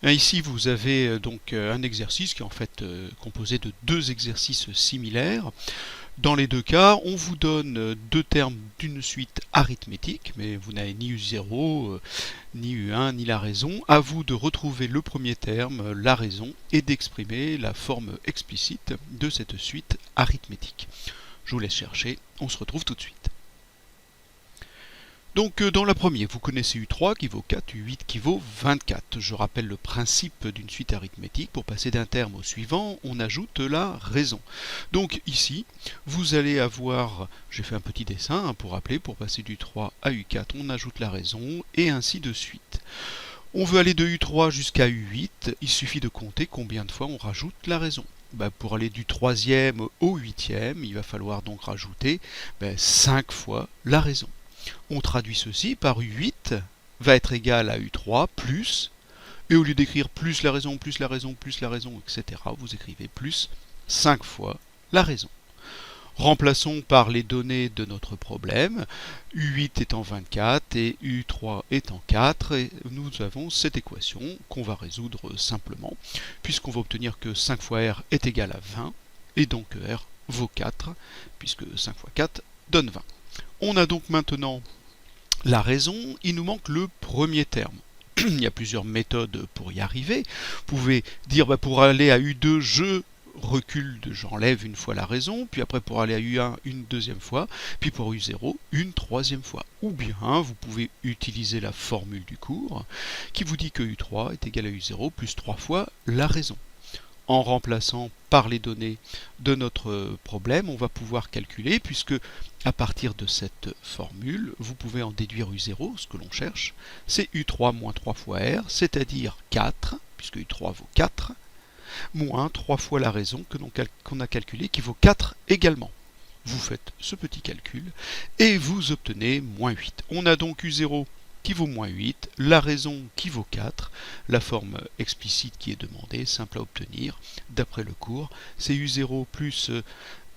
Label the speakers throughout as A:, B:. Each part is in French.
A: Ici, vous avez donc un exercice qui est en fait composé de deux exercices similaires. Dans les deux cas, on vous donne deux termes d'une suite arithmétique, mais vous n'avez ni U0, ni U1, ni la raison. À vous de retrouver le premier terme, la raison, et d'exprimer la forme explicite de cette suite arithmétique. Je vous laisse chercher, on se retrouve tout de suite. Donc dans la première, vous connaissez U3 qui vaut 4, U8 qui vaut 24. Je rappelle le principe d'une suite arithmétique. Pour passer d'un terme au suivant, on ajoute la raison. Donc ici, vous allez avoir, j'ai fait un petit dessin pour rappeler, pour passer du 3 à U4, on ajoute la raison, et ainsi de suite. On veut aller de U3 jusqu'à U8, il suffit de compter combien de fois on rajoute la raison. Pour aller du 3e au 8e, il va falloir donc rajouter 5 fois la raison. On traduit ceci par U8 va être égal à U3 plus, et au lieu d'écrire plus la raison, plus la raison, plus la raison, etc., vous écrivez plus 5 fois la raison. Remplaçons par les données de notre problème, U8 étant 24 et U3 étant 4, et nous avons cette équation qu'on va résoudre simplement, puisqu'on va obtenir que 5 fois R est égal à 20, et donc R vaut 4, puisque 5 fois 4 donne 20. On a donc maintenant la raison, il nous manque le premier terme. Il y a plusieurs méthodes pour y arriver. Vous pouvez dire pour aller à U2, je recule, j'enlève une fois la raison, puis après pour aller à U1 une deuxième fois, puis pour U0 une troisième fois. Ou bien vous pouvez utiliser la formule du cours qui vous dit que U3 est égal à U0 plus 3 fois la raison. En remplaçant par les données de notre problème, on va pouvoir calculer, puisque à partir de cette formule, vous pouvez en déduire U0, ce que l'on cherche, c'est U3 moins 3 fois R, c'est-à-dire 4, puisque U3 vaut 4, moins 3 fois la raison qu'on a calculée, qui vaut 4 également. Vous faites ce petit calcul, et vous obtenez moins 8. On a donc U0 qui vaut moins 8, la raison qui vaut 4, la forme explicite qui est demandée, simple à obtenir, d'après le cours, c'est U0 plus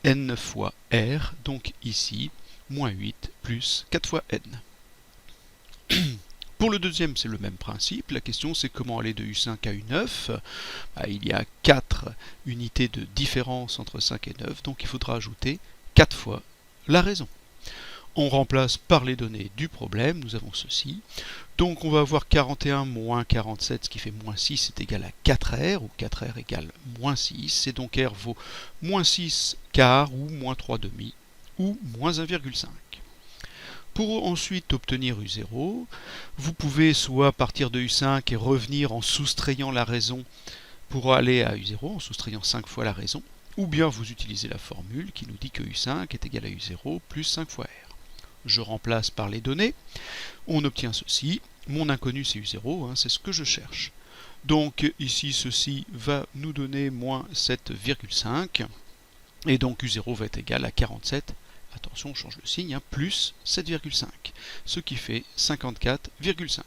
A: n fois R, donc ici, moins 8 plus 4 fois n. Pour le deuxième, c'est le même principe. La question, c'est comment aller de U5 à U9. Il y a 4 unités de différence entre 5 et 9, donc il faudra ajouter 4 fois la raison. On remplace par les données du problème, nous avons ceci. Donc on va avoir 41 moins 47, ce qui fait moins 6, c'est égal à 4R, où 4R égale moins 6, et donc R vaut moins 6 quart, ou moins 3 demi, ou moins 1,5. Pour ensuite obtenir U0, vous pouvez soit partir de U5 et revenir en soustrayant la raison pour aller à U0, en soustrayant 5 fois la raison, ou bien vous utilisez la formule qui nous dit que U5 est égal à U0 plus 5 fois R. Je remplace par les données, on obtient ceci, mon inconnu c'est U0, c'est ce que je cherche. Donc ici ceci va nous donner moins 7,5, et donc U0 va être égal à 47, attention on change le signe, plus 7,5, ce qui fait 54,5.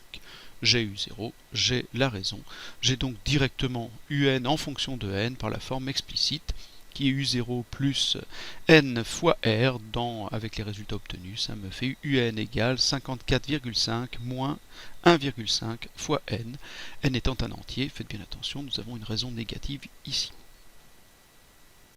A: J'ai U0, j'ai la raison, j'ai donc directement UN en fonction de n par la forme explicite, qui est U0 plus n fois R, avec les résultats obtenus, ça me fait UN égale 54,5 moins 1,5 fois n. N étant un entier, faites bien attention, nous avons une raison négative ici.